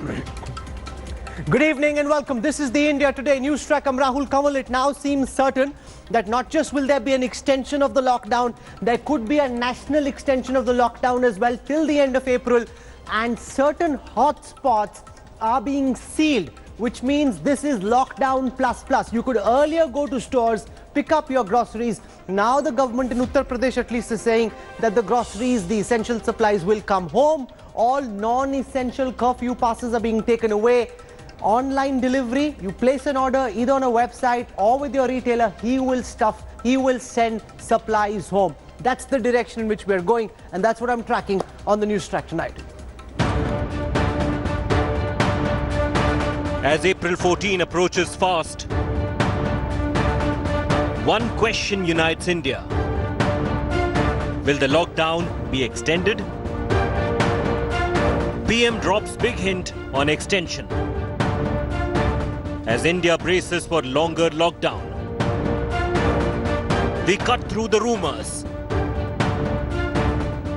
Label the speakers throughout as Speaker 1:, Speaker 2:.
Speaker 1: Good evening and welcome. This is the India Today Newstrack. I'm Rahul Kanwal. It now seems certain that not just will there be an extension of the lockdown, there could be a national extension of the lockdown as well till the end of April, and certain hotspots are being sealed, which means this is lockdown plus. You could earlier go to stores, pick up your groceries. Now the government in Uttar Pradesh at least is saying that the groceries, the essential supplies will come home. All non-essential curfew passes are being taken away. Online delivery, you place an order either on a website or with your retailer, he will send supplies home. That's the direction in which we're going, and that's what I'm tracking on the Newstrack tonight.
Speaker 2: As April 14 approaches fast, one question unites India. Will the lockdown be extended? PM drops big hint on extension. As India braces for longer lockdown, we cut through the rumors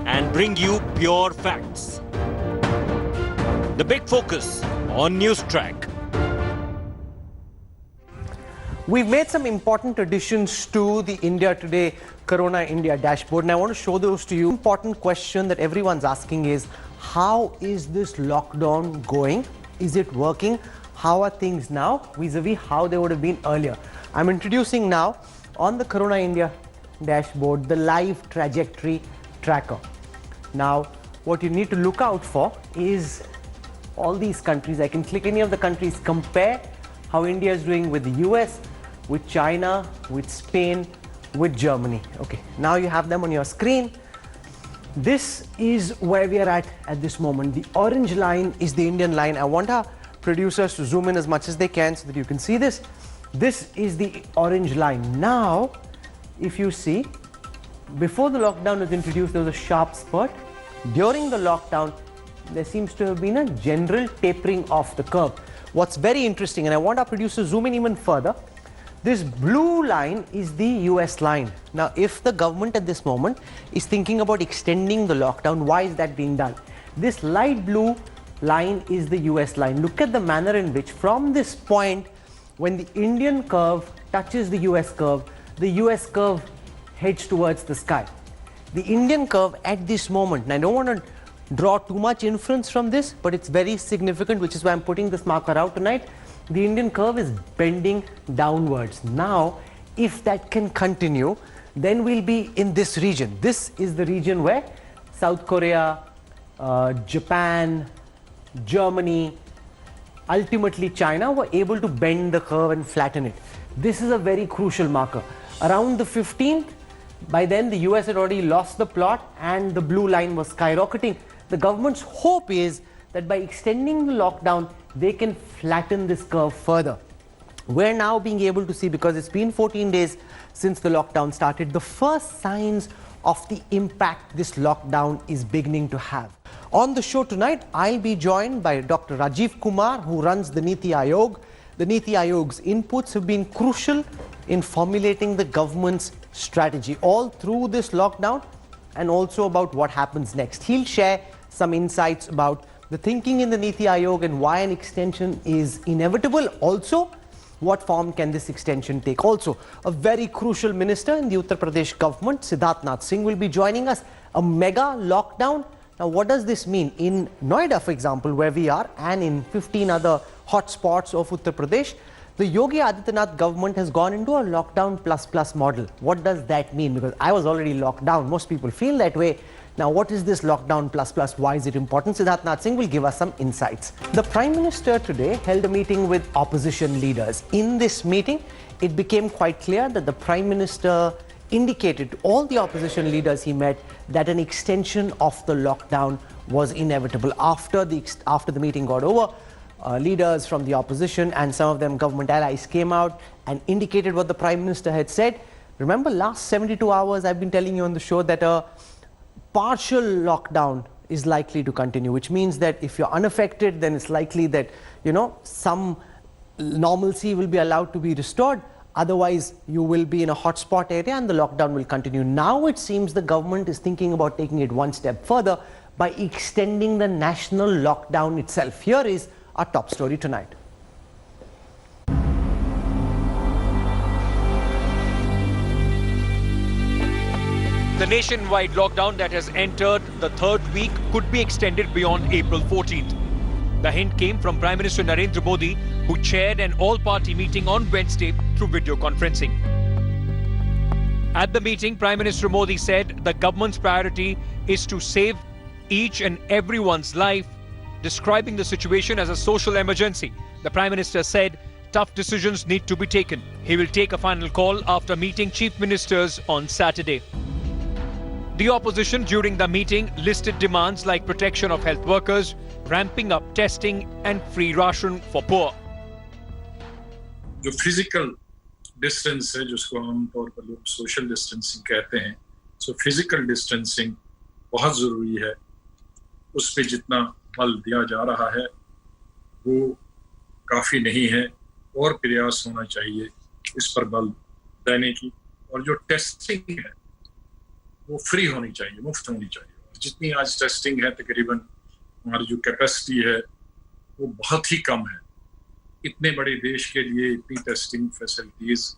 Speaker 2: and bring you pure facts. The big focus on Newstrack.
Speaker 1: We've made some important additions to the India Today Corona India dashboard, and I want to show those to you. Important question that everyone's asking is, how is this lockdown going? Is it working? How are things now vis-a-vis how they would have been earlier? I'm introducing now on the Corona India dashboard the live trajectory tracker. Now, what you need to look out for is all these countries. I can click any of the countries, compare how India is doing with the US, with China, with Spain, with Germany. Okay, now you have them on your screen. This is where we are at this moment. The orange line is the Indian line. I want our producers to zoom in as much as they can so that you can see this. This is the orange line. Now, if you see, before the lockdown was introduced, there was a sharp spurt. During the lockdown, there seems to have been a general tapering off the curve. What's very interesting, and I want our producers to zoom in even further, this blue line is the US line. Now, if the government at this moment is thinking about extending the lockdown, why is that being done? This light blue line is the US line. Look at the manner in which from this point, when the Indian curve touches the US curve heads towards the sky. The Indian curve at this moment, and I don't want to draw too much inference from this, but it's very significant, which is why I'm putting this marker out tonight. The Indian curve is bending downwards. Now, if that can continue, then we'll be in this region. This is the region where South Korea, Japan, Germany, ultimately China were able to bend the curve and flatten it. This is a very crucial marker. Around the 15th, by then the US had already lost the plot and the blue line was skyrocketing. The government's hope is that by extending the lockdown, they can flatten this curve further. We're now being able to see, because it's been 14 days since the lockdown started, the first signs of the impact this lockdown is beginning to have. On the show tonight, I'll be joined by Dr. Rajiv Kumar, who runs the Niti Aayog. The Niti Aayog's inputs have been crucial in formulating the government's strategy all through this lockdown and also about what happens next. He'll share some insights about the thinking in the Niti Aayog and why an extension is inevitable. Also, what form can this extension take? Also, a very crucial minister in the Uttar Pradesh government, Sudhir Singh, will be joining us. A mega lockdown. Now, what does this mean? In Noida, for example, where we are, and in 15 other hotspots of Uttar Pradesh, the Yogi Adityanath government has gone into a lockdown plus model. What does that mean? Because I was already locked down. Most people feel that way. Now, what is this lockdown plus? Why is it important? Sudhir Singh will give us some insights. The Prime Minister today held a meeting with opposition leaders. In this meeting, it became quite clear that the Prime Minister indicated to all the opposition leaders he met that an extension of the lockdown was inevitable. After the meeting got over, leaders from the opposition and some of them government allies came out and indicated what the Prime Minister had said. Remember, last 72 hours, I've been telling you on the show that a partial lockdown is likely to continue, which means that if you're unaffected, then it's likely that, some normalcy will be allowed to be restored. Otherwise, you will be in a hotspot area and the lockdown will continue. Now it seems the government is thinking about taking it one step further by extending the national lockdown itself. Here is our top story tonight.
Speaker 2: The nationwide lockdown that has entered the third week could be extended beyond April 14th. The hint came from Prime Minister Narendra Modi, who chaired an all-party meeting on Wednesday through video conferencing. At the meeting, Prime Minister Modi said the government's priority is to save each and everyone's life, describing the situation as a social emergency. The Prime Minister said tough decisions need to be taken. He will take a final call after meeting chief ministers on Saturday. The opposition during the meeting listed demands like protection of health workers, ramping up testing and free ration for poor.
Speaker 3: जो physical distance है जिसको आमतौर पर लोग social distancing कहते हैं, so physical distancing बहुत ज़रूरी है. उस पे जितना बल दिया जा रहा है वो काफ़ी नहीं है और प्रयास होना चाहिए इस पर बल देने की. और जो टेस्टिंग है वो फ्री होनी चाहिए, मुफ्त होनी चाहिए. जितनी आज टेस्टिंग है तकरीबन हमारी जो कैपेसिटी है वो बहुत ही कम है. इतने बड़े देश के लिए इतनी टेस्टिंग फैसिलिटीज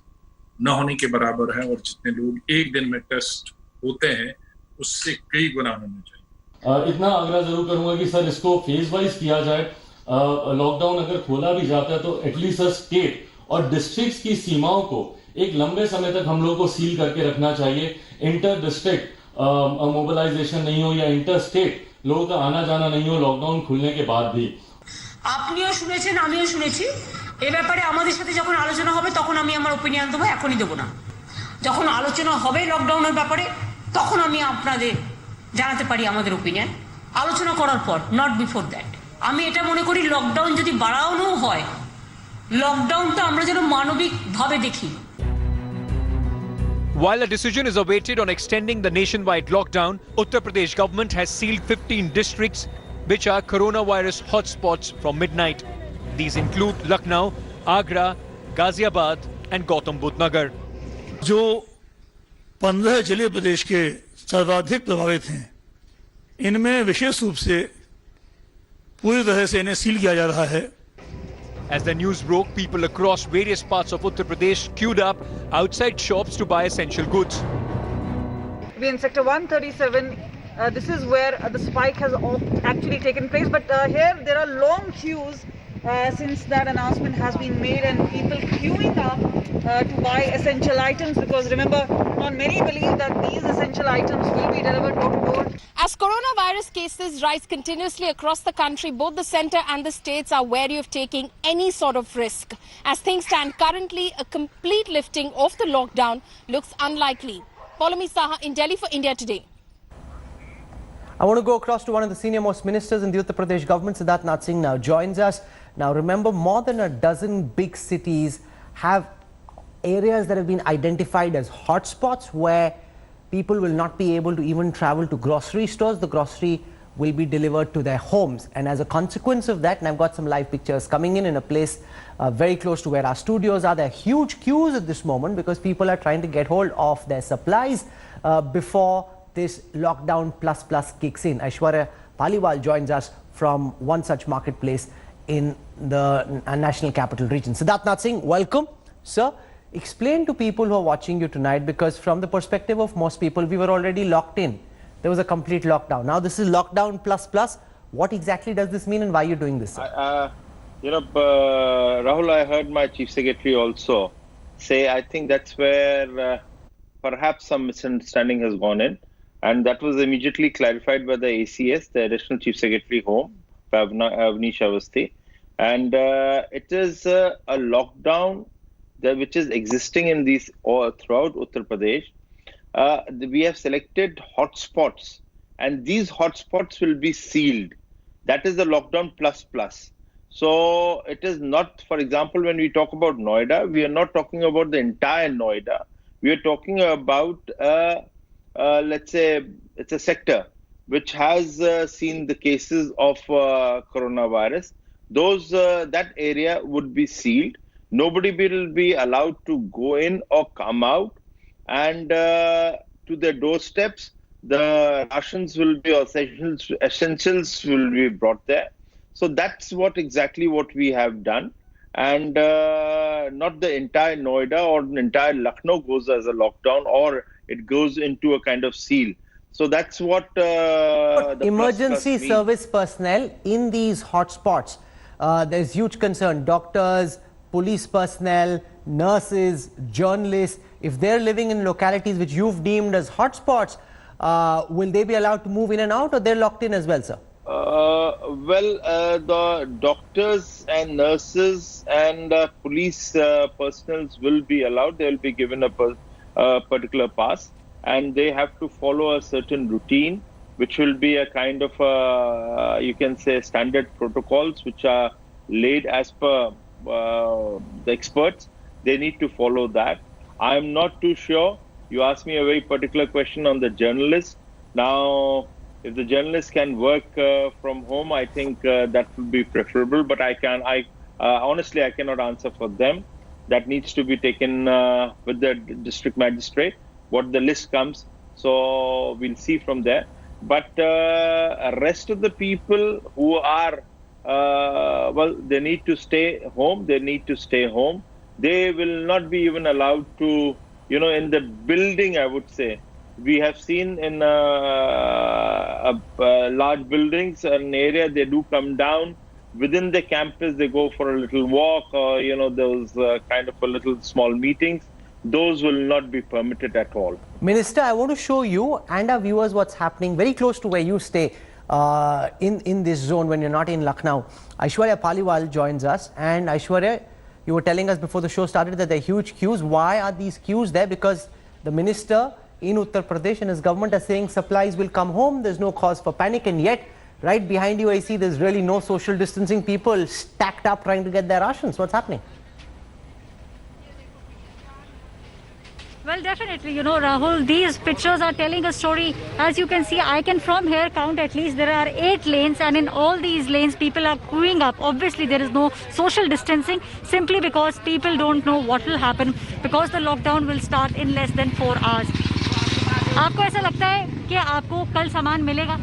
Speaker 3: न होने के बराबर है और जितने लोग एक दिन में टेस्ट होते हैं उससे कई गुना होने चाहिए.
Speaker 4: इतना आग्रह जरूर करूंगा कि सर इसको फेज वाइज किया जाए. लॉकडाउन अगर खोला भी जाता है तो एटलीस्ट स्टेट और डिस्ट्रिक्ट्स की सीमाओं को एक लंबे समय तक हम लोग को सील करके रखना चाहिए. इंटर डिस्ट्रिक्ट मोबिलाइजेशन नहीं हो या इंटर स्टेट लोगों का आना जाना नहीं हो लॉकडाउन खुलने के बाद भी.
Speaker 5: আপনিও শুনেছেন, আমিও শুনেছি. এই ব্যাপারে আমাদের সাথে যখন আলোচনা হবে তখন আমি আমার ওপিনিয়ন দেবো, এখনই দেবো না. যখন আলোচনা হবে লকডাউনের ব্যাপারে তখন আমি আপনাদের জানাতে পারি আমাদের ওপিনিয়ন. আলোচনা করার পর, নট বিফোর দ্যাট. আমি এটা মনে করি লকডাউন যদি বাড়ানো হয়, লকডাউনটা আমরা যেন মানবিকভাবে দেখি.
Speaker 2: While a decision is awaited on extending the nationwide lockdown, Uttar Pradesh government has sealed 15 districts which are coronavirus hotspots from midnight. These include Lucknow, Agra, Ghaziabad and Gautam Budh Nagar.
Speaker 6: जो 15 जिले प्रदेश के सर्वाधिक प्रभावित हैं, इनमें विशेष रूप से पूरी तरह से इन्हें सील किया जा रहा है.
Speaker 2: As the news broke, people across various parts of Uttar Pradesh queued up outside shops to buy essential goods.
Speaker 7: We're in sector 137. This is where the spike has actually taken place. But here there are long queues since that announcement has been made, and people queuing up to buy essential items, because remember, not many believe that these essential items will be delivered door to door.
Speaker 8: As coronavirus cases rise continuously across the country, both the centre and the states are wary of taking any sort of risk. As things stand currently, a complete lifting of the lockdown looks unlikely. Paulami Saha in Delhi for India Today.
Speaker 1: I want to go across to one of the senior most ministers in the Uttar Pradesh government. Siddharth Nath Singh now joins us. Now remember, more than a dozen big cities have areas that have been identified as hotspots where people will not be able to even travel to grocery stores. The grocery will be delivered to their homes, and as a consequence of that, and I've got some live pictures coming in a place very close to where our studios are. There are huge queues at this moment because people are trying to get hold of their supplies before this lockdown plus kicks in. Aishwarya Paliwal joins us from one such marketplace in the national capital region. Siddharth Nath Singh, welcome. Sir, explain to people who are watching you tonight, because from the perspective of most people, we were already locked in. There was a complete lockdown. Now this is lockdown plus. What exactly does this mean and why are you doing this, sir?
Speaker 9: Rahul, I heard my chief secretary also say, I think that's where perhaps some misunderstanding has gone in. And that was immediately clarified by the ACS, the Additional Chief Secretary Home, Avnish Avasthi. And it is a lockdown which is existing in these throughout Uttar Pradesh. We have selected hotspots, and these hotspots will be sealed. That is the lockdown plus. So it is not, for example, when we talk about Noida, we are not talking about the entire Noida. We are talking about let's say it's a sector which has seen the cases of coronavirus. That area would be sealed. Nobody will be allowed to go in or come out, and to their doorsteps the rations will be, essentials will be brought there. So that's exactly what we have done. And not the entire Noida or the entire Lucknow goes as a lockdown, or it goes into a kind of seal. So that's what the
Speaker 1: emergency
Speaker 9: plus
Speaker 1: service personnel in these hotspots. There's huge concern. Doctors, police personnel, nurses, journalists, if they're living in localities which you've deemed as hotspots, will they be allowed to move in and out, or they're locked in as well, sir?
Speaker 9: The doctors and nurses and police personnel will be allowed. They will be given a particular pass, and they have to follow a certain routine, which will be a kind of, you can say, standard protocols, which are laid as per the experts. They need to follow that. I'm not too sure. You asked me a very particular question on the journalists. Now, if the journalists can work from home, I think that would be preferable. But honestly, I cannot answer for them. That needs to be taken with the district magistrate, what the list comes. So we'll see from there. But rest of the people who are, they need to stay home. They need to stay home. They will not be even allowed to, in the building, I would say. We have seen in large buildings, an area, they do come down. Within the campus, they go for a little walk, or, those kind of a little small meetings. Those will not be permitted at all.
Speaker 1: Minister, I want to show you and our viewers what's happening very close to where you stay in this zone when you're not in Lucknow. Aishwarya Paliwal joins us. And Aishwarya, you were telling us before the show started that there are huge queues. Why are these queues there? Because the minister in Uttar Pradesh and his government are saying supplies will come home. There's no cause for panic. And yet, right behind you, I see there's really no social distancing. People stacked up trying to get their rations. What's happening?
Speaker 10: Well, definitely, Rahul, these pictures are telling a story. As you can see, I can from here count at least there are 8 lanes, and in all these lanes, people are queuing up. Obviously, there is no social distancing simply because people don't know what will happen, because the lockdown will start in less than 4 hours. आपको ऐसा लगता है कि आपको कल सामान मिलेगा?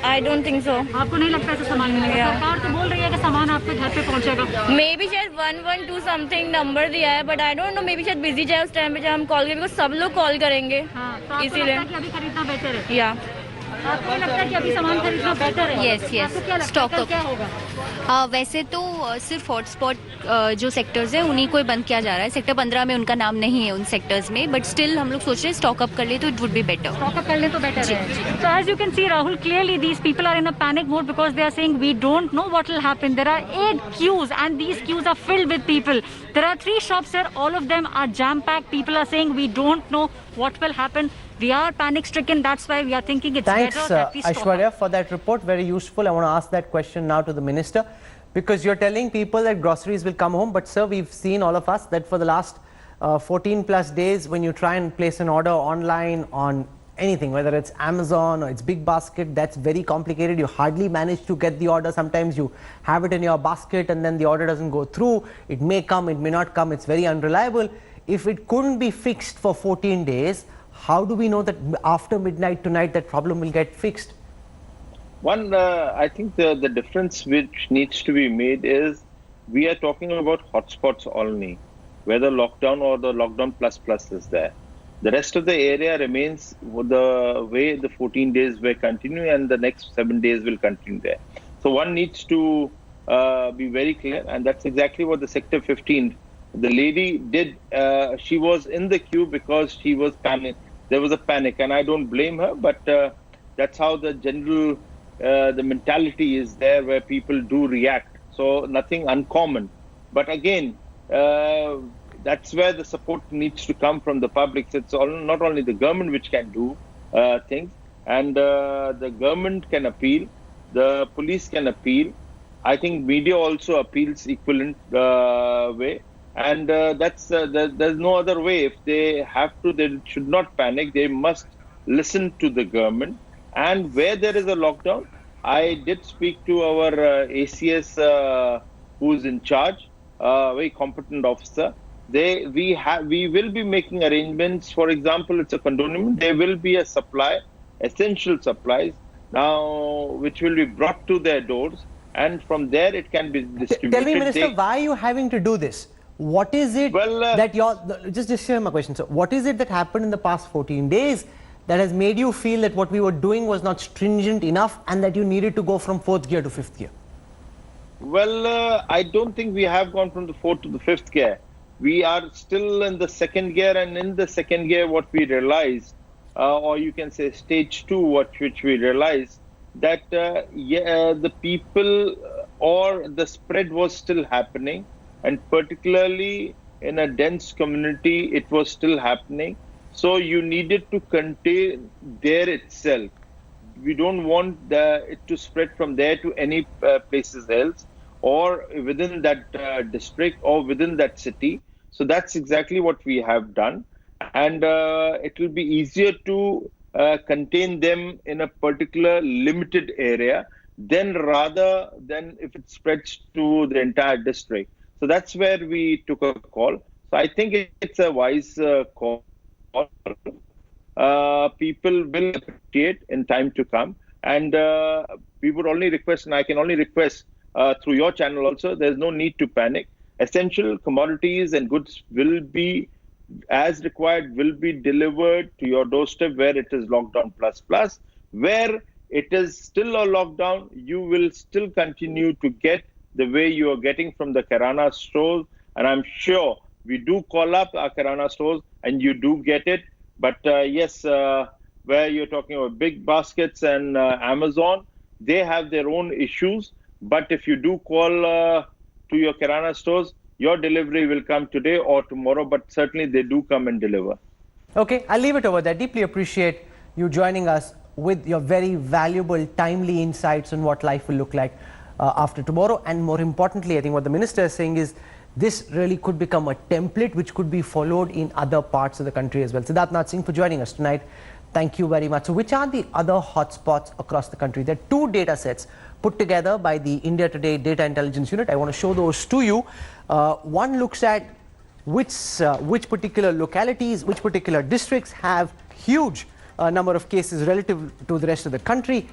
Speaker 11: I don't think so.
Speaker 10: आपको नहीं लगता ऐसा सामान मिलेगा? सरकार तो बोल रही है कि सामान आपके घर पे पहुंचेगा.
Speaker 11: Maybe शायद 112 something नंबर दिया है, but I don't know. Maybe शायद बिजी जाए उस टाइम पे जब हम कॉल करेंगे, सब लोग कॉल करेंगे.
Speaker 10: तो इसीलिए अभी खरीदना बेहतर है.
Speaker 11: या
Speaker 10: आपको लगता है कि अभी सामान खरीदना बेहतर है?
Speaker 11: Yes stock up.
Speaker 10: क्या होगा?
Speaker 11: वैसे तो सिर्फ हॉटस्पॉट जो सेक्टर्स हैं उन्हीं को ही बंद किया जा रहा है. सेक्टर 15 में उनका नाम नहीं है उन सेक्टर्स में, बट स्टिल हम लोग सोच रहे हैं स्टॉक अप कर ले तो it would be better.
Speaker 10: Stock up कर ले तो बेटर है. So as you can see, Rahul, clearly these people are in a panic mode because they are saying we don't know what will happen. There are 8 queues and these queues are filled with people. There are 3 shops here. All of them are jam-packed. People are saying we don't know what will happen. We are panic-stricken. That's why we are thinking it's better that we stop.
Speaker 1: Thanks, Aishwarya, for that report. Very useful. I want to ask that question now to the minister, because you're telling people that groceries will come home. But, sir, we've seen, all of us, that for the last 14 plus days, when you try and place an order online on anything, whether it's Amazon or it's Big Basket, that's very complicated. You hardly manage to get the order. Sometimes you have it in your basket and then the order doesn't go through. It may come, it may not come. It's very unreliable. If it couldn't be fixed for 14 days, how do we know that after midnight tonight that problem will get fixed?
Speaker 9: One, I think the difference which needs to be made is we are talking about hotspots only, whether lockdown or the lockdown plus is there. The rest of the area remains the way the 14 days will continue, and the next 7 days will continue there. So one needs to be very clear, and that's exactly what the Sector 15, the lady did. She was in the queue because she was panicked. There was a panic, and I don't blame her, but that's how the general the mentality is there, where people do react. So nothing uncommon. But again, that's where the support needs to come from the public. It's not only the government which can do things, and the government can appeal, the police can appeal. I think media also appeals equivalent way. And there's no other way. If they have to, they should not panic. They must listen to the government. And where there is a lockdown, I did speak to our ACS who is in charge, very competent officer. We will be making arrangements. For example, it's a condonement. There will be a supply, essential supplies, now which will be brought to their doors. and from there it can be distributed.
Speaker 1: Tell me, Minister, why are you having to do this? What is it that just hear my question, sir. What is it that happened in the past 14 days that has made you feel that what we were doing was not stringent enough and that you needed to go from 4th gear to 5th gear?
Speaker 9: Well, I don't think we have gone from the 4th to the 5th gear. We are still in the 2nd gear, and in the 2nd gear what we realized, or you can say stage 2, which we realized, that the people or the spread was still happening, and particularly in a dense community it was still happening. So you needed to contain there itself. We don't want it to spread from there to any places else, or within that district or within that city. So that's exactly what we have done, and it will be easier to contain them in a particular limited area rather than if it spreads to the entire district. So that's where we took a call. So I think it's a wise call. People will appreciate in time to come, and we would only request, and I can only request through your channel also, there's no need to panic. Essential commodities and goods will be, as required, will be delivered to your doorstep where it is lockdown plus. Where it is still a lockdown, you will still continue to get the way you are getting from the Kirana stores, and I'm sure we do call up our Kirana stores and you do get it. But yes, where you're talking about big baskets and Amazon, they have their own issues. But if you do call to your Kirana stores, your delivery will come today or tomorrow, but certainly they do come and deliver.
Speaker 1: Okay, I'll leave it over there. Deeply appreciate you joining us with your very valuable, timely insights on what life will look like after tomorrow. And more importantly, I think what the Minister is saying is this really could become a template which could be followed in other parts of the country as well. Siddharth Singh for joining us tonight. Thank you very much. So which are the other hotspots across the country? There are 2 data sets put together by the India Today Data Intelligence Unit. I want to show those to you. One looks at which particular localities, which particular districts have huge number of cases relative to the rest of the country.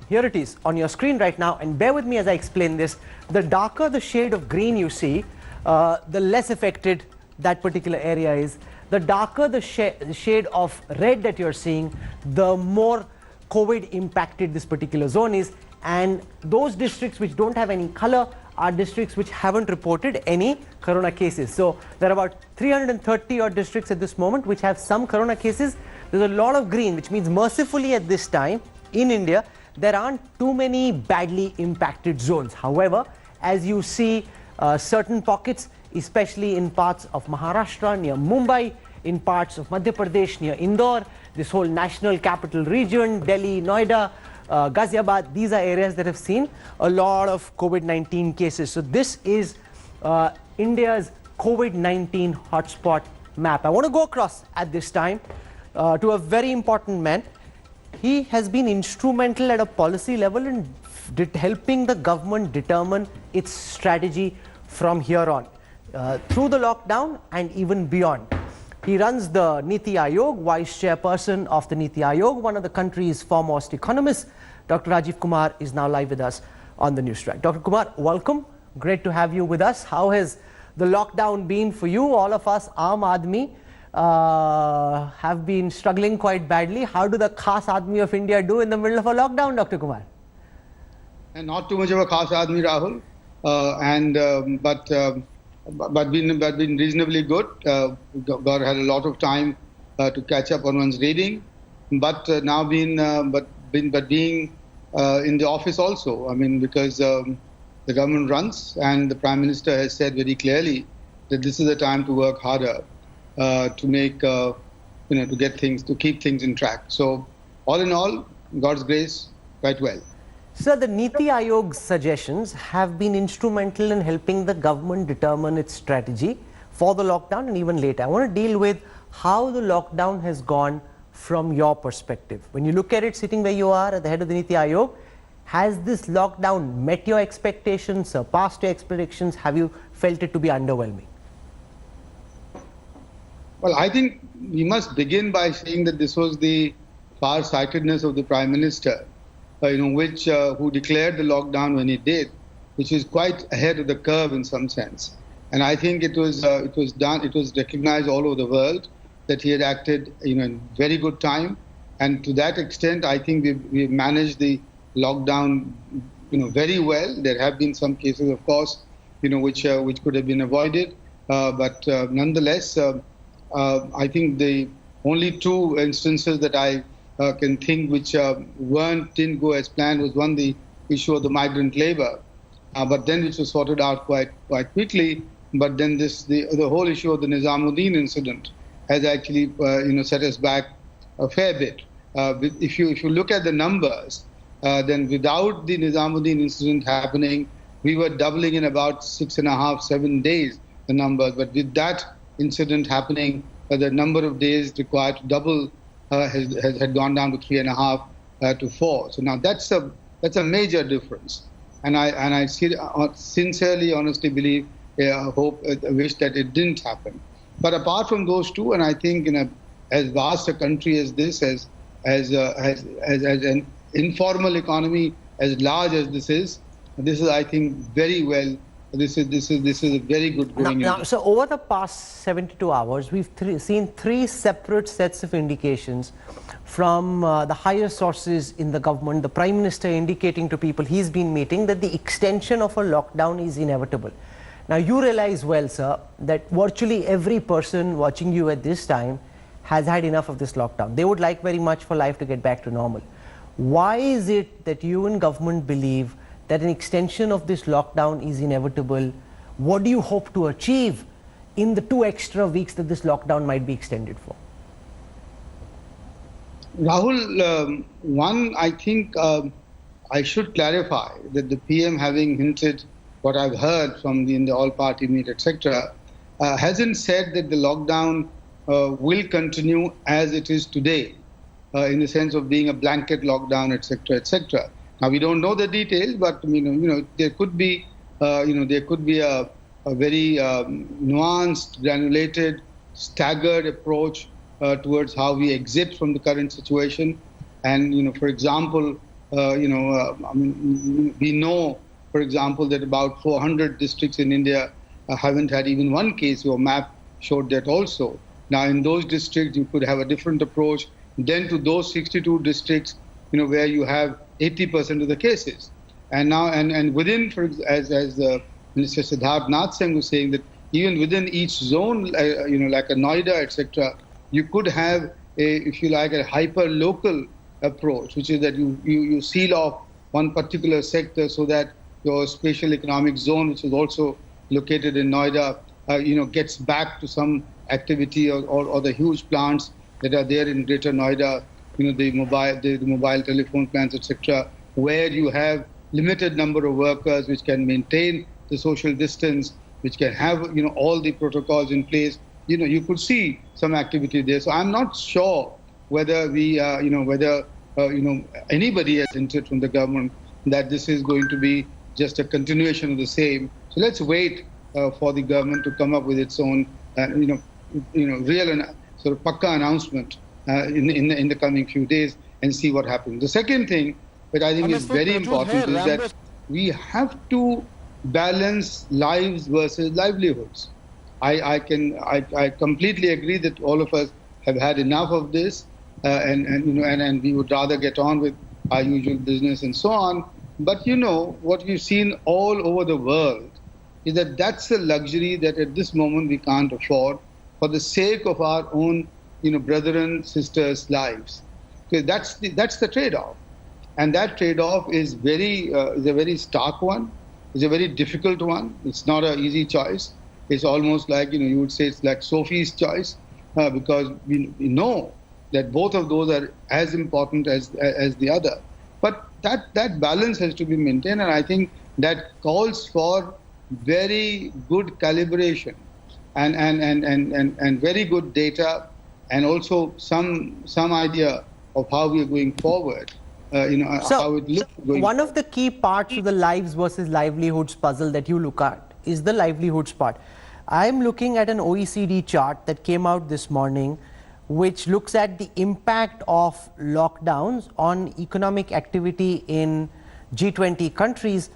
Speaker 1: Here it is on your screen right now, and bear with me as I explain this. The darker the shade of green you see, the less affected that particular area is. The darker the shade of red that you're seeing, the more COVID impacted this particular zone is. And those districts which don't have any color are districts which haven't reported any corona cases. So there are about 330 odd districts at this moment which have some corona cases. There's a lot of green, which means mercifully at this time in India there aren't too many badly impacted zones. However, as you see certain pockets, especially in parts of Maharashtra near Mumbai, in parts of Madhya Pradesh near Indore, this whole national capital region, Delhi, Noida, Ghaziabad, these are areas that have seen a lot of COVID-19 cases. So this is India's COVID-19 hotspot map. I want to go across at this time to a very important man. He has been instrumental at a policy level in helping the government determine its strategy from here on, through the lockdown and even beyond. He runs the Niti Aayog, vice chairperson of the Niti Aayog, one of the country's foremost economists. Dr. Rajiv Kumar is now live with us on the Newstrack. Dr. Kumar, welcome. Great to have you with us. How has the lockdown been for you? All of us, Aam Aadmi, have been struggling quite badly. How do the Khas Aadmi of India do in the middle of a lockdown, Dr. Kumar?
Speaker 12: And not too much of a Khas Aadmi, Rahul, but been reasonably good. God had a lot of time to catch up on one's reading, but now being in the office also. I mean, because the government runs, and the Prime Minister has said very clearly that this is the time to work harder to make to get things, to keep things in track. So all in all, God's grace, quite well.
Speaker 1: Sir, the Niti Aayog's suggestions have been instrumental in helping the government determine its strategy for the lockdown and even later. I want to deal with how the lockdown has gone from your perspective. When you look at it sitting where you are at the head of the Niti Aayog, has this lockdown met your expectations, surpassed your expectations? Have you felt it to be underwhelming?
Speaker 12: Well, I think we must begin by saying that this was the far-sightedness of the Prime Minister who declared the lockdown when he did, which is quite ahead of the curve in some sense. And I think it was recognized all over the world that he had acted, in very good time. And to that extent, I think we managed the lockdown, very well. There have been some cases, of course, which could have been avoided. But nonetheless, I think the only two instances that I can think which didn't go as planned was one, the issue of the migrant labor, but then which was sorted out quite quickly. But then the whole issue of the Nizamuddin incident has actually set us back a fair bit. If you look at the numbers, then without the Nizamuddin incident happening, we were doubling in about 6.5, 7 days the numbers. But with that incident happening, the number of days required to double had gone down to 3.5 to 4. So now that's a major difference. And I sincerely, honestly believe, wish that it didn't happen. But apart from those two, and I think in as vast a country as this, as an informal economy as large as this is, I think, very well. This is a very good going.
Speaker 1: So over the past 72 hours, we've seen three separate sets of indications from the higher sources in the government. The Prime Minister indicating to people he's been meeting that the extension of a lockdown is inevitable. Now you realize well, sir, that virtually every person watching you at this time has had enough of this lockdown. They would like very much for life to get back to normal. Why is it that you in government believe that an extension of this lockdown is inevitable? What do you hope to achieve in the 2 extra weeks that this lockdown might be extended for?
Speaker 12: Rahul, one, I think I should clarify that the PM, having hinted what I've heard from in the all-party meet, etc., hasn't said that the lockdown will continue as it is today, in the sense of being a blanket lockdown, etc., etc. Now we don't know the details, but there could be, a very nuanced, granulated, staggered approach towards how we exit from the current situation. And for example, we know, for example, that about 400 districts in India haven't had even one case. Your map showed that also. Now in those districts, you could have a different approach than to those 62 districts, where you have 80% of the cases. And now, and within, as Minister Siddharth Nath Singh was saying, that even within each zone, like a Noida, etc., you could have a hyper-local approach, which is that you seal off one particular sector so that your special economic zone, which is also located in Noida, gets back to some activity, or the huge plants that are there in Greater Noida, the mobile telephone plants, etc., where you have limited number of workers which can maintain the social distance, which can have all the protocols in place. You could see some activity there. So I'm not sure whether anybody has hinted from the government that this is going to be just a continuation of the same. So let's wait for the government to come up with its own, real and sort of pakka announcement in the coming few days, and see what happens. The second thing that I think is very important is that we have to balance lives versus livelihoods. I completely agree that all of us have had enough of this, and we would rather get on with our usual business and so on. But what we've seen all over the world is that that's a luxury that at this moment we can't afford for the sake of our own, brethren, sisters' lives. Okay, that's the trade-off, and that trade-off is a very stark one. It's a very difficult one. It's not an easy choice. It's almost like you would say it's like Sophie's choice, because we know that both of those are as important as the other. But that balance has to be maintained, and I think that calls for very good calibration and very good data, and also some idea of how we are going forward. How it looks going
Speaker 1: one of the key parts of the lives versus livelihoods puzzle that you look at is the livelihoods part. I'm looking at an OECD chart that came out this morning, which looks at the impact of lockdowns on economic activity in G20 countries.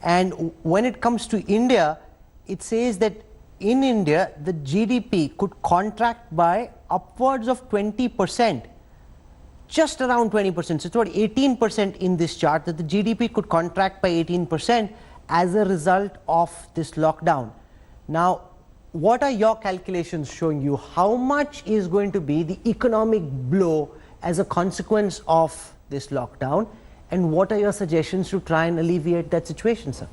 Speaker 1: And when it comes to India, it says that in India, the GDP could contract by upwards of 20%, just around 20%. So it's about 18% in this chart, that the GDP could contract by 18% as a result of this lockdown. Now, what are your calculations showing you? How much is going to be the economic blow as a consequence of this lockdown? And what are your suggestions to try and alleviate that situation, sir?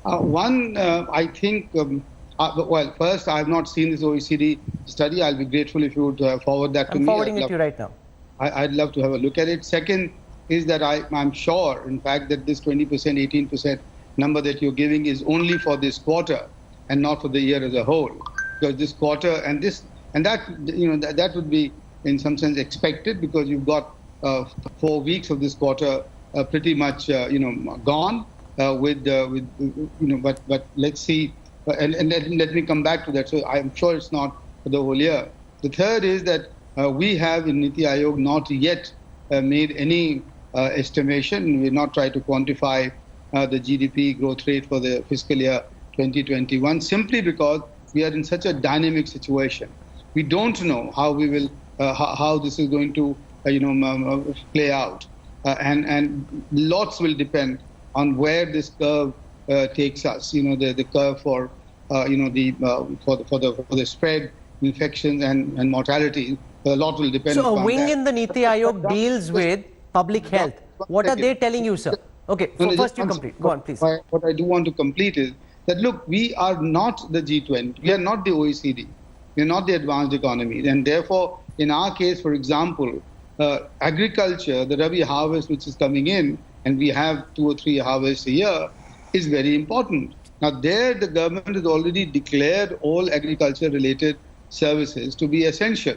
Speaker 12: I think, well, first, I have not seen this OECD study. I'll be grateful if you would forward that to me.
Speaker 1: I'm forwarding it to you right now.
Speaker 12: I'd love to have a look at it. Second is that I'm sure, in fact, that this 20%, 18% number that you're giving is only for this quarter and not for the year as a whole. Because this quarter and that would be in some sense expected, because you've got 4 weeks of this quarter pretty much gone. But let's see, and let me come back to that. So I'm sure it's not for the whole year. The third is that we have in Niti Aayog not yet made any estimation. We're not trying to quantify the GDP growth rate for the fiscal year 2021, simply because we are in such a dynamic situation. We don't know how we will, how this is going to, play out, and lots will depend on where this curve takes us. The curve for the spread, infections and mortality. A lot will depend.
Speaker 1: So
Speaker 12: upon
Speaker 1: a wing
Speaker 12: that.
Speaker 1: in the Niti Aayog deals with public health. What are they telling you, sir? Okay, first you complete. Go on, please.
Speaker 12: What I do want to complete is that, look, we are not the G20. We are not the OECD. We are not the advanced economies. And therefore, in our case, for example, agriculture, the Rabi harvest which is coming in, and we have 2 or 3 harvests a year, is very important. Now, there the government has already declared all agriculture-related services to be essential.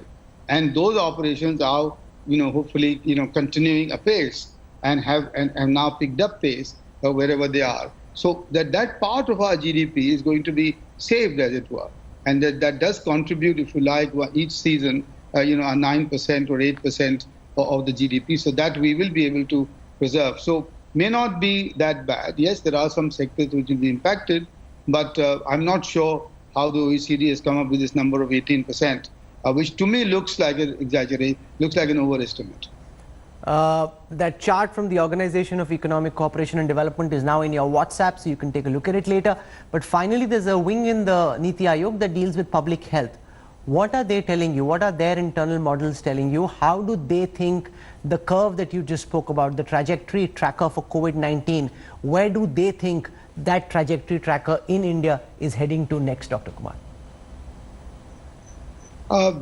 Speaker 12: And those operations are, hopefully, continuing apace and have now picked up pace wherever they are. So that part of our GDP is going to be saved, as it were. And that does contribute, if you like, each season, a 9% or 8% of the GDP. So that we will be able to preserve. So may not be that bad. Yes, there are some sectors which will be impacted, but I'm not sure how the OECD has come up with this number of 18%, which to me looks like an exaggeration, looks like an overestimate.
Speaker 1: That chart from the Organization of Economic Cooperation and Development is now in your WhatsApp, so you can take a look at it later. But finally, there's a wing in the Niti Aayog that deals with public health. What are they telling you? What are their internal models telling you? How do they think the curve that you just spoke about, the trajectory tracker for COVID-19, where do they think that trajectory tracker in India is heading to next, Dr. Kumar?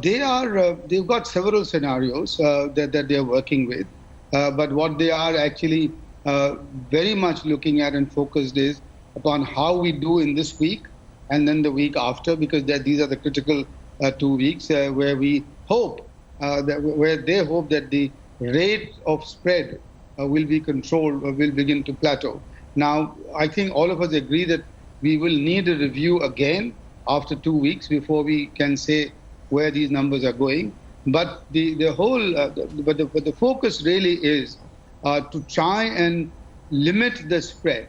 Speaker 12: They've got several scenarios that they're working with. But what they are actually very much looking at and focused is upon how we do in this week and then the week after, because these are the critical 2 weeks where we hope, where they hope that the rate of spread will be controlled or will begin to plateau. Now, I think all of us agree that we will need a review again after 2 weeks before we can say where these numbers are going. But the focus really is to try and limit the spread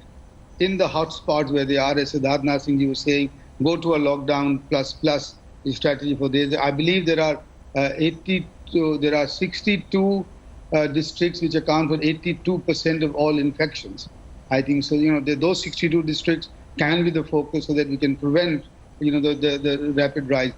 Speaker 12: in the hotspots where they are. As Siddharth Singh was saying, go to a lockdown plus strategy for this. I believe there are 62 districts which account for 82% of all infections. I think so. Those 62 districts can be the focus so that we can prevent, the rapid rise.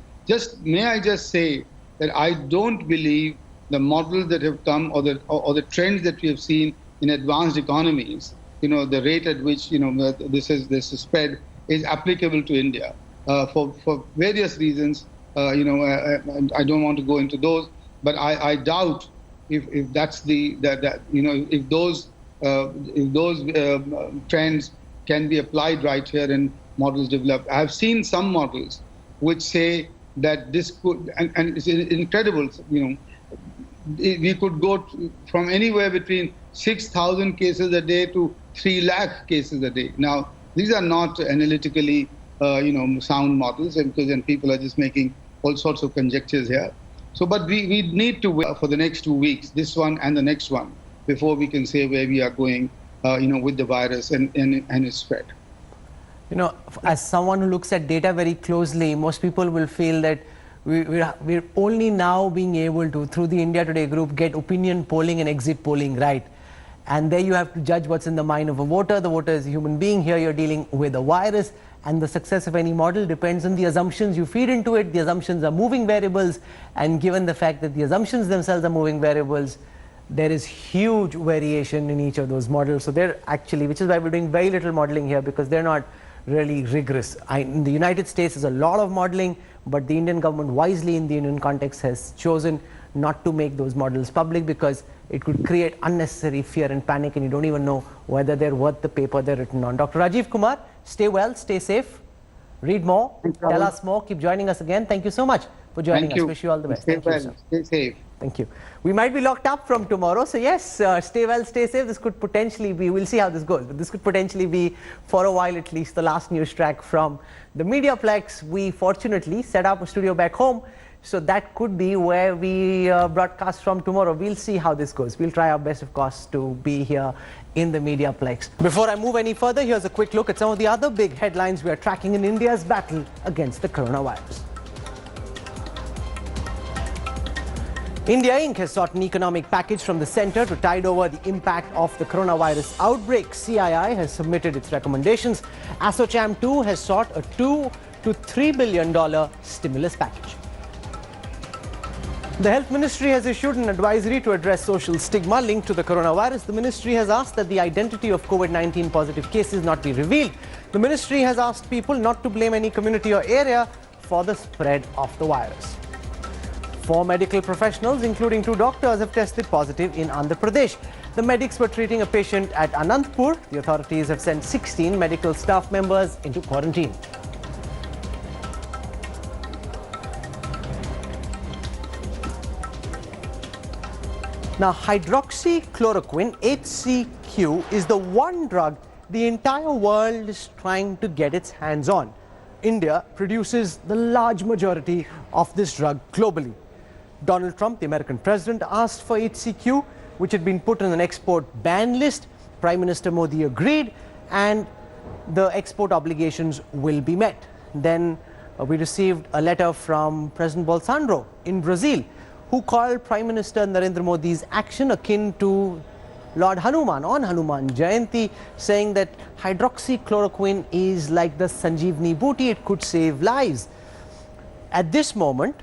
Speaker 12: May I just say that I don't believe the models that have come or the trends that we have seen in advanced economies, the rate at which this is spread is applicable to India for various reasons. I don't want to go into those, but I doubt if that's if those trends can be applied right here and models developed. I have seen some models which say that this could, and it's incredible, we could go from anywhere between 6,000 cases a day to 3 lakh cases a day. Now, these are not analytically, sound models, and people are just making all sorts of conjectures here. So, but we need to wait for the next 2 weeks, this one and the next one, before we can say where we are going, with the virus and its spread.
Speaker 1: As someone who looks at data very closely, most people will feel that we're only now being able to, through the India Today group, get opinion polling and exit polling right. And there you have to judge what's in the mind of a voter. The voter is a human being. Here you're dealing with a virus. And the success of any model depends on the assumptions you feed into it. The assumptions are moving variables. And given the fact that the assumptions themselves are moving variables, there is huge variation in each of those models. So they're actually, which is why we're doing very little modeling here, because they're not really rigorous. In the United States, there's a lot of modeling, but the Indian government wisely in the Indian context has chosen not to make those models public because it could create unnecessary fear and panic, and you don't even know whether they're worth the paper they're written on. Dr. Rajiv Kumar, stay well, stay safe, read more, tell us more, keep joining us again. Thank you so much for joining us. Wish you all the best.
Speaker 12: Stay well, stay safe.
Speaker 1: Thank you. We might be locked up from tomorrow, so yes, stay well, stay safe. This could potentially be, we'll see how this goes, but this could potentially be, for a while at least, the last Newstrack from the Mediaplex. We fortunately set up a studio back home, so that could be where we broadcast from tomorrow. We'll see how this goes. We'll try our best, of course, to be here in the Mediaplex. Before I move any further, here's a quick look at some of the other big headlines we are tracking in India's battle against the coronavirus. India Inc. has sought an economic package from the centre to tide over the impact of the coronavirus outbreak. CII has submitted its recommendations. ASSOCHAM too has sought a $2 to $3 billion stimulus package. The Health Ministry has issued an advisory to address social stigma linked to the coronavirus. The Ministry has asked that the identity of COVID-19 positive cases not be revealed. The Ministry has asked people not to blame any community or area for the spread of the virus. 4 medical professionals, including 2 doctors, have tested positive in Andhra Pradesh. The medics were treating a patient at Anantapur. The authorities have sent 16 medical staff members into quarantine. Now, hydroxychloroquine, HCQ, is the one drug the entire world is trying to get its hands on. India produces the large majority of this drug globally. Donald Trump, the American president, asked for HCQ, which had been put on an export ban list. Prime Minister Modi agreed, and the export obligations will be met. Then we received a letter from President Bolsonaro in Brazil, who called Prime Minister Narendra Modi's action akin to Lord Hanuman on Hanuman Jayanti, saying that hydroxychloroquine is like the Sanjeevani booty, it could save lives. At this moment,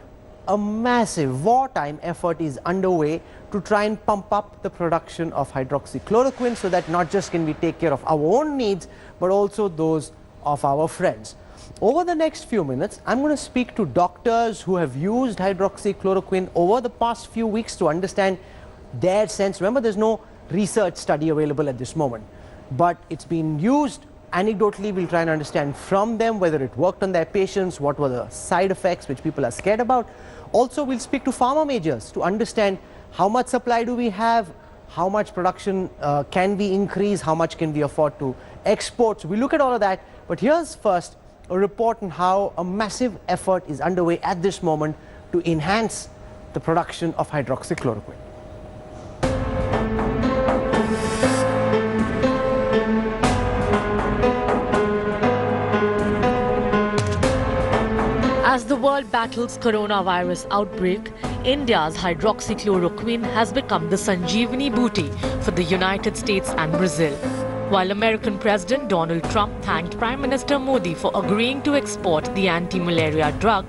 Speaker 1: a massive wartime effort is underway to try and pump up the production of hydroxychloroquine so that not just can we take care of our own needs, but also those of our friends. Over the next few minutes, I'm going to speak to doctors who have used hydroxychloroquine over the past few weeks to understand their sense. Remember, there's no research study available at this moment, but it's been used anecdotally. We'll try and understand from them whether it worked on their patients, what were the side effects which people are scared about. Also, we'll speak to pharma majors to understand how much supply do we have, how much production can we increase, how much can we afford to export. So we look at all of that, but here's first a report on how a massive effort is underway at this moment to enhance the production of hydroxychloroquine.
Speaker 13: As the world battles coronavirus outbreak, India's hydroxychloroquine has become the Sanjeevani booty for the United States and Brazil. While American President Donald Trump thanked Prime Minister Modi for agreeing to export the anti-malaria drug.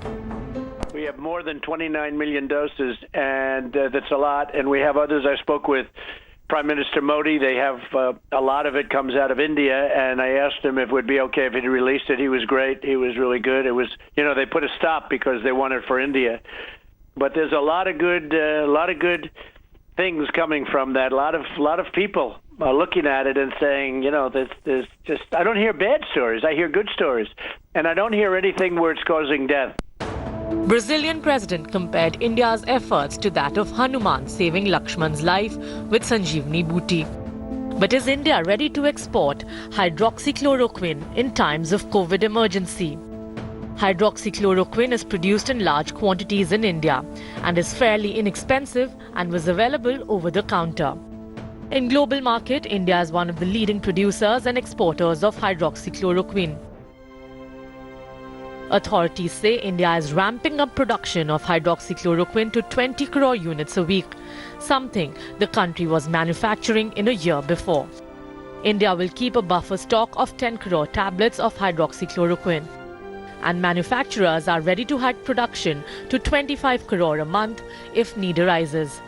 Speaker 14: We have more than 29 million doses, and that's a lot. And we have others. I spoke with Prime Minister Modi. They have a lot of it comes out of India, and I asked him if it would be okay if he released it. He was great. He was really good. It was, they put a stop because they want it for India. But there's a lot of good things coming from that. A lot of people are looking at it and saying, there's just, I don't hear bad stories. I hear good stories, and I don't hear anything where it's causing death.
Speaker 13: Brazilian president compared India's efforts to that of Hanuman saving Lakshman's life with Sanjeevani booty. But is India ready to export hydroxychloroquine in times of COVID emergency? Hydroxychloroquine is produced in large quantities in India and is fairly inexpensive and was available over the counter. In global market, India is one of the leading producers and exporters of hydroxychloroquine. Authorities say India is ramping up production of hydroxychloroquine to 20 crore units a week, something the country was manufacturing in a year before. India will keep a buffer stock of 10 crore tablets of hydroxychloroquine. And manufacturers are ready to hike production to 25 crore a month if need arises.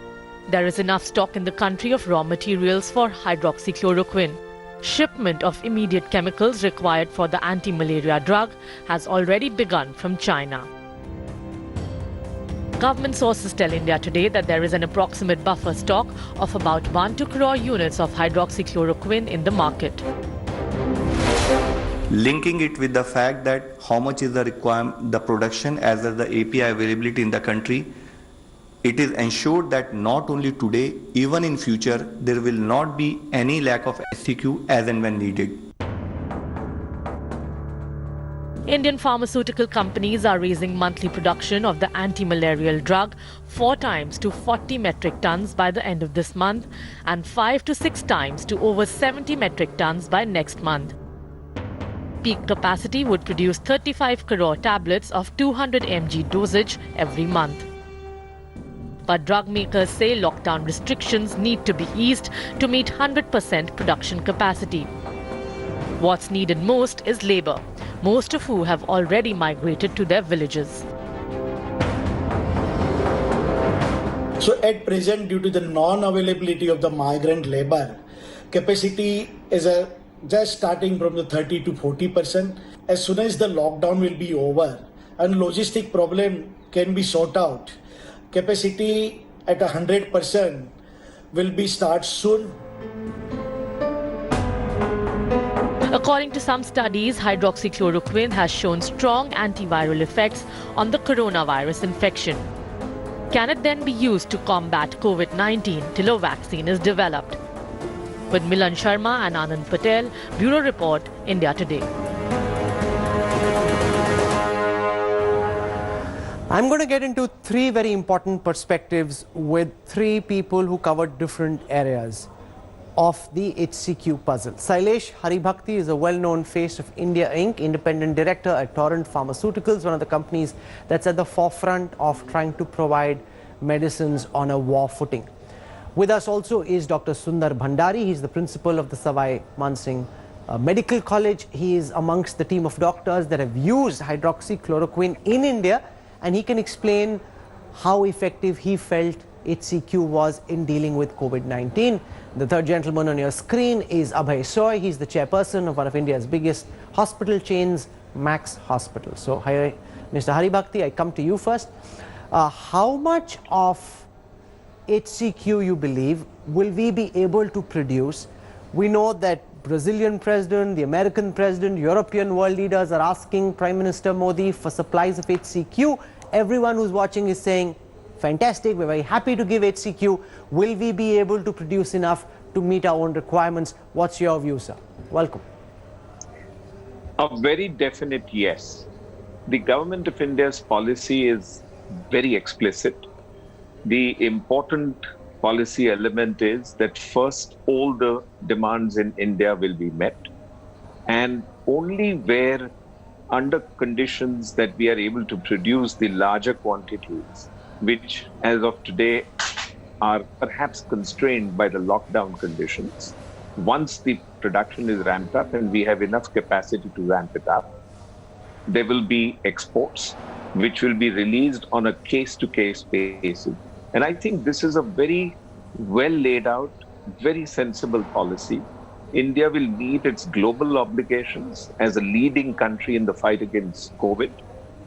Speaker 13: There is enough stock in the country of raw materials for hydroxychloroquine. Shipment of immediate chemicals required for the anti-malaria drug has already begun from China. Government sources tell India Today that there is an approximate buffer stock of about 1-2 crore units of hydroxychloroquine in the market.
Speaker 15: Linking it with the fact that how much is the production as well as the API availability in the country, it is ensured that not only today, even in future, there will not be any lack of HCQ as and when needed.
Speaker 13: Indian pharmaceutical companies are raising monthly production of the anti-malarial drug 4 times to 40 metric tons by the end of this month and 5 to 6 times to over 70 metric tons by next month. Peak capacity would produce 35 crore tablets of 200 mg dosage every month. But drug makers say lockdown restrictions need to be eased to meet 100% production capacity. What's needed most is labour, most of who have already migrated to their villages.
Speaker 16: So at present, due to the non-availability of the migrant labour, capacity is just starting from the 30 to 40%. As soon as the lockdown will be over and logistic problem can be sorted out, capacity at 100% will be start soon.
Speaker 13: According to some studies, hydroxychloroquine has shown strong antiviral effects on the coronavirus infection. Can it then be used to combat COVID-19 till a vaccine is developed? With Milan Sharma and Anand Patel, Bureau Report, India Today.
Speaker 1: I'm going to get into 3 very important perspectives with 3 people who covered different areas of the HCQ puzzle. Sailesh Haribhakti is a well-known face of India Inc., independent director at Torrent Pharmaceuticals, one of the companies that's at the forefront of trying to provide medicines on a war footing. With us also is Dr. Sudhir Bhandari. He's the principal of the Savai Mansingh Medical College. He is amongst the team of doctors that have used hydroxychloroquine in India, and he can explain how effective he felt HCQ was in dealing with COVID-19. The third gentleman on your screen is Abhay Soy. He's the chairperson of one of India's biggest hospital chains, Max Hospital. So, hi, Mr. Haribhakti, I come to you first. How much of HCQ you believe will we be able to produce? We know that Brazilian president, the American president, European world leaders are asking Prime Minister Modi for supplies of HCQ. Everyone who's watching is saying, fantastic, we're very happy to give HCQ. Will we be able to produce enough to meet our own requirements? What's your view, sir? Welcome.
Speaker 17: A very definite yes. The government of India's policy is very explicit. The important policy element is that first all the demands in India will be met, and only where under conditions that we are able to produce the larger quantities, which as of today are perhaps constrained by the lockdown conditions, once the production is ramped up and we have enough capacity to ramp it up, there will be exports which will be released on a case-to-case basis. And I think this is a very well laid out, very sensible policy. India will meet its global obligations as a leading country in the fight against COVID.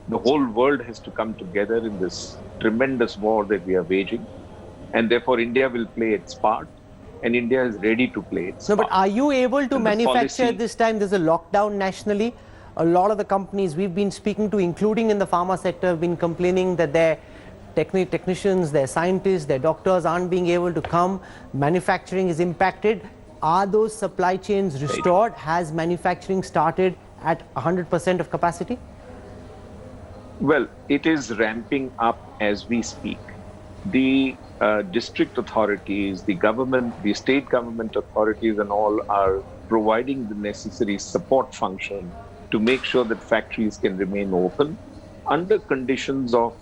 Speaker 17: The whole world has to come together in this tremendous war that we are waging. And therefore, India will play its part, and India is ready to play its part.
Speaker 1: But are you able to manufacture this time? There's a lockdown nationally. A lot of the companies we've been speaking to, including in the pharma sector, have been complaining that their technicians, their scientists, their doctors aren't being able to come. Manufacturing is impacted. Are those supply chains restored? Has manufacturing started at 100% of capacity?
Speaker 17: Well, it is ramping up as we speak. The district authorities, the government, the state government authorities and all are providing the necessary support function to make sure that factories can remain open under conditions of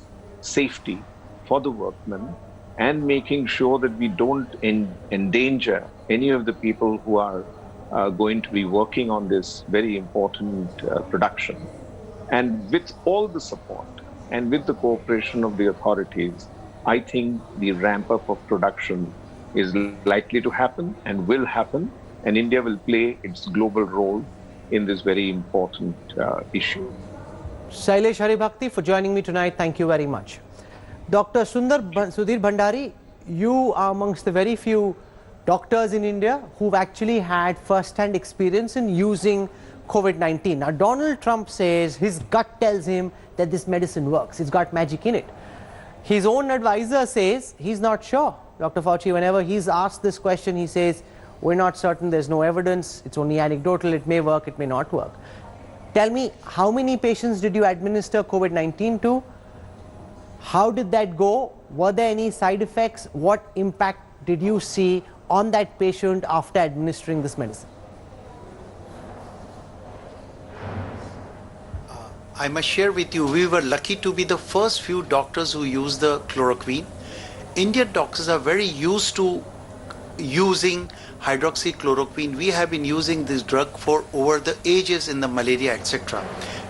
Speaker 17: safety for the workmen and making sure that we don't endanger any of the people who are going to be working on this very important production. And with all the support and with the cooperation of the authorities, I think the ramp up of production is likely to happen and will happen, and India will play its global role in this very important issue.
Speaker 1: Shailesh Haribhakti for joining me tonight. Thank you very much. Dr. Sudhir Bhandari, you are amongst the very few doctors in India who've actually had first-hand experience in using COVID-19. Now, Donald Trump says his gut tells him that this medicine works. It's got magic in it. His own advisor says he's not sure. Dr. Fauci, whenever he's asked this question, he says, we're not certain, there's no evidence, it's only anecdotal, it may work, it may not work. Tell me, how many patients did you administer COVID-19 to? How did that go? Were there any side effects? What impact did you see on that patient after administering this medicine?
Speaker 18: I must share with you, we were lucky to be the first few doctors who used the chloroquine. Indian doctors are very used to using hydroxychloroquine. We have been using this drug for over the ages in the malaria, etc.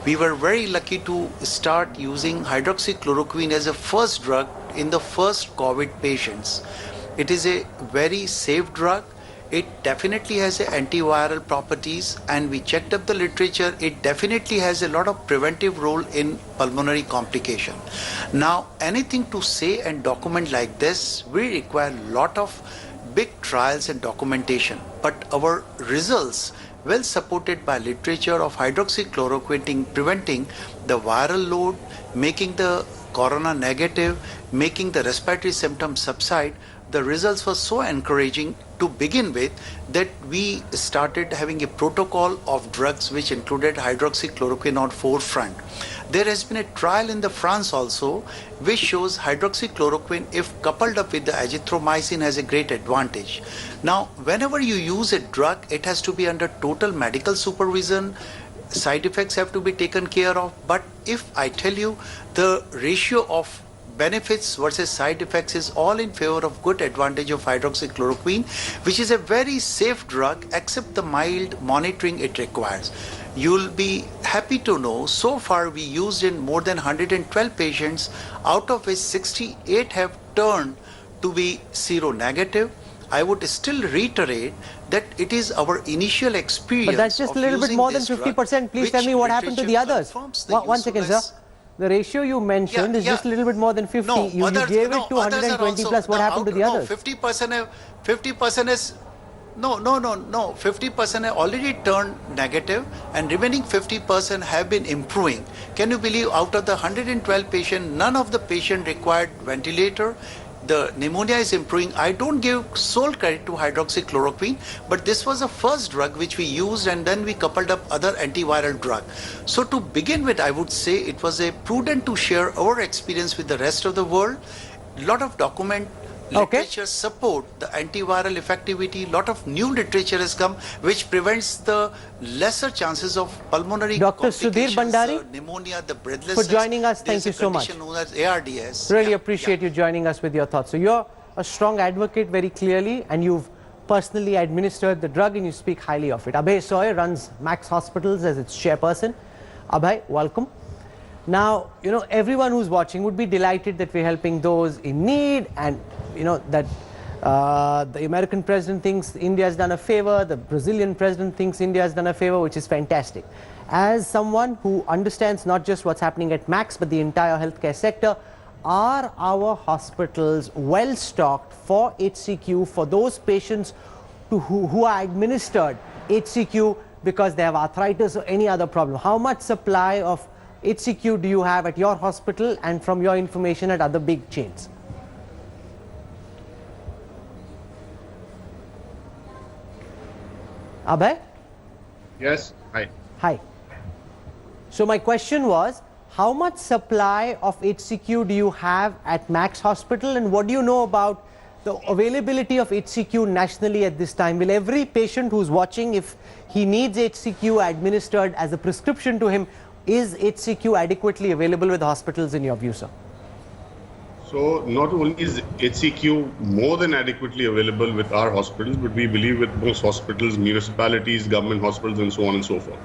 Speaker 18: We were very lucky to start using hydroxychloroquine as a first drug in the first COVID patients. It is a very safe drug. It definitely has antiviral properties, and we checked up the literature. It definitely has a lot of preventive role in pulmonary complication. Now, anything to say and document like this, we require a lot of big trials and documentation. But our results, well supported by literature of hydroxychloroquine preventing the viral load, making the corona negative, making the respiratory symptoms subside, the results were so encouraging to begin with that we started having a protocol of drugs which included hydroxychloroquine on forefront. There has been a trial in France also which shows hydroxychloroquine, if coupled up with the azithromycin, has a great advantage. Now, whenever you use a drug, it has to be under total medical supervision. Side effects have to be taken care of. But if I tell you the ratio of benefits versus side effects is all in favor of good advantage of hydroxychloroquine, which is a very safe drug except the mild monitoring it requires. You'll be happy to know so far we used in more than 112 patients, out of which 68 have turned to be seronegative. I would still reiterate that it is our initial experience.
Speaker 1: But that's just a little bit more than 50%. Please tell me what happened to the others. One second, sir. The ratio you mentioned is just a little bit more than 50.
Speaker 18: No,
Speaker 1: you gave it to 120 plus. What happened to the others?
Speaker 18: 50% is... No. 50% have already turned negative and remaining 50% have been improving. Can you believe out of the 112 patients, none of the patients required ventilator? The pneumonia is improving. I don't give sole credit to hydroxychloroquine, but this was the first drug which we used and then we coupled up other antiviral drug. So to begin with, I would say it was a prudent to share our experience with the rest of the world. A lot of literature support the antiviral effectivity. Lot of new literature has come which prevents the lesser chances of pulmonary
Speaker 1: Dr. Sudhir Bhandari,
Speaker 18: pneumonia, the breathlessness.
Speaker 1: for joining us. Thank you so much.
Speaker 18: Known as ARDS.
Speaker 1: Really appreciate you joining us with your thoughts. So you're a strong advocate very clearly, and you've personally administered the drug and you speak highly of it. Abhay Soy runs Max Hospitals as its chairperson. Abhay, welcome. Now, everyone who's watching would be delighted that we're helping those in need, and that the American president thinks India has done a favor, the Brazilian president thinks India has done a favor, which is fantastic. As someone who understands not just what's happening at Max, but the entire healthcare sector, are our hospitals well stocked for HCQ for those patients who are administered HCQ because they have arthritis or any other problem? How much supply of HCQ do you have at your hospital and from your information at other big chains? Abhay?
Speaker 19: Yes. Hi.
Speaker 1: Hi. So my question was, how much supply of HCQ do you have at Max Hospital, and what do you know about the availability of HCQ nationally at this time? Will every patient who's watching, if he needs HCQ administered as a prescription to him, is HCQ adequately available with hospitals in your view, sir?
Speaker 19: So not only is HCQ more than adequately available with our hospitals, but we believe with most hospitals, municipalities, government hospitals, and so on and so forth.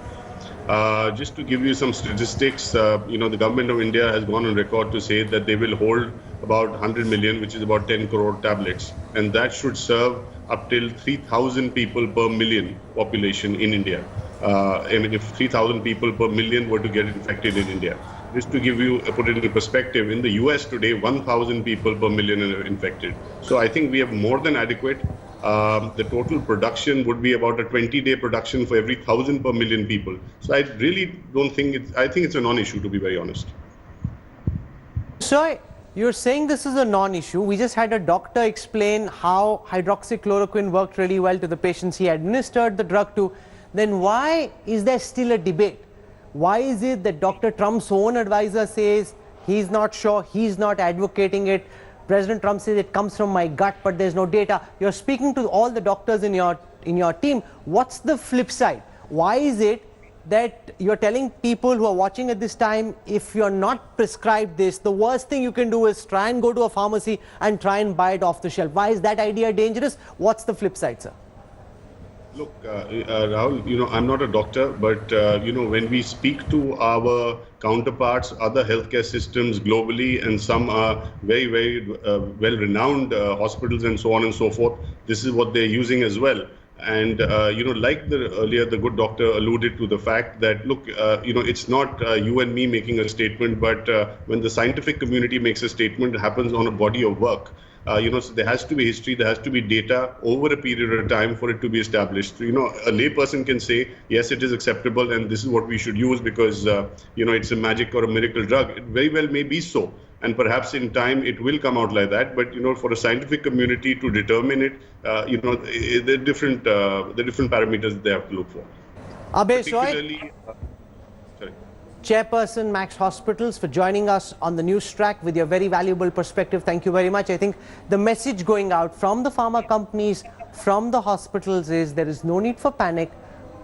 Speaker 19: Just to give you some statistics, the government of India has gone on record to say that they will hold about 100 million, which is about 10 crore tablets, and that should serve up till 3,000 people per million population in India. If 3,000 people per million were to get infected in India. Just to give you, put it in perspective, in the US today, 1,000 people per million are infected. So I think we have more than adequate. The total production would be about a 20-day production for every 1,000 per million people. So I really don't think I think it's a non-issue, to be very honest.
Speaker 1: So you're saying this is a non-issue. We just had a doctor explain how hydroxychloroquine worked really well to the patients he administered the drug to. Then why is there still a debate? Why is it that Dr. Trump's own advisor says he's not sure, he's not advocating it? President Trump says it comes from my gut, but there's no data. You're speaking to all the doctors in your team. What's the flip side? Why is it that you're telling people who are watching at this time, if you're not prescribed this, the worst thing you can do is try and go to a pharmacy and try and buy it off the shelf? Why is that idea dangerous? What's the flip side, sir?
Speaker 19: Look, Rahul, I'm not a doctor, but, when we speak to our counterparts, other healthcare systems globally, and some are very, very well-renowned hospitals and so on and so forth, this is what they're using as well. And, like earlier, the good doctor alluded to the fact that, look, it's not you and me making a statement, but when the scientific community makes a statement, it happens on a body of work. So there has to be history, there has to be data over a period of time for it to be established. So, a layperson can say, yes, it is acceptable and this is what we should use because, it's a magic or a miracle drug. It very well may be so. And perhaps in time it will come out like that. But, for a scientific community to determine it, there are different parameters that they have to look for.
Speaker 1: Abhay Soy, Chairperson, Max Hospitals, for joining us on the Newstrack with your very valuable perspective. Thank you very much. I think the message going out from the pharma companies, from the hospitals is there is no need for panic.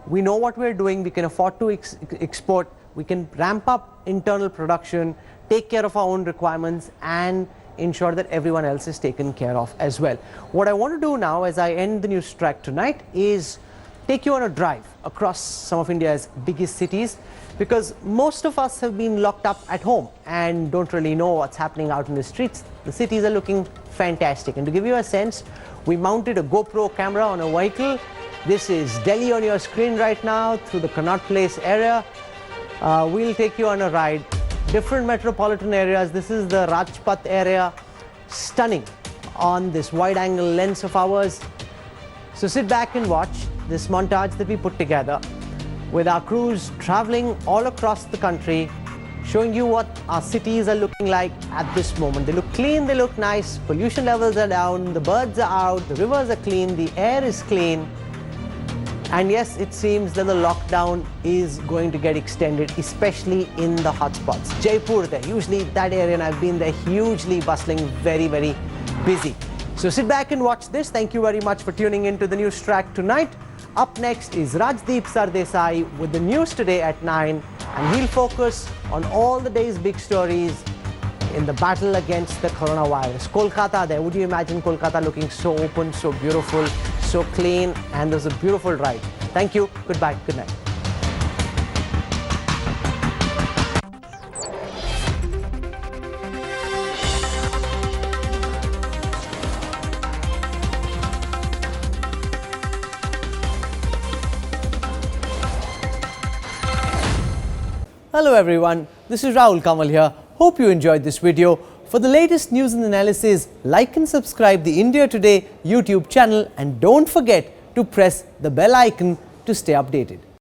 Speaker 1: We know what we're doing. We can afford to export. We can ramp up internal production, take care of our own requirements, and ensure that everyone else is taken care of as well. What I want to do now as I end the Newstrack tonight is take you on a drive across some of India's biggest cities, because most of us have been locked up at home and don't really know what's happening out in the streets. The cities are looking fantastic. And to give you a sense, we mounted a GoPro camera on a vehicle. This is Delhi on your screen right now through the Connaught Place area. We'll take you on a ride. Different metropolitan areas. This is the Rajpath area. Stunning on this wide angle lens of ours. So sit back and watch this montage that we put together with our crews traveling all across the country, showing you what our cities are looking like at this moment. They look clean, they look nice, pollution levels are down, the birds are out, the rivers are clean, the air is clean. And yes, it seems that the lockdown is going to get extended, especially in the hotspots. Jaipur, usually that area, and I've been there, hugely bustling, very, very busy. So sit back and watch this. Thank you very much for tuning in to the Newstrack tonight. Up next is Rajdeep Sardesai with the news today at 9, and he'll focus on all the day's big stories in the battle against the coronavirus. Kolkata there, would you imagine Kolkata looking so open, so beautiful, so clean, and there's a beautiful ride. Thank you, goodbye, good night. Hello everyone, this is Rahul Kanwal here. Hope you enjoyed this video. For the latest news and analysis, like and subscribe the India Today YouTube channel, and don't forget to press the bell icon to stay updated.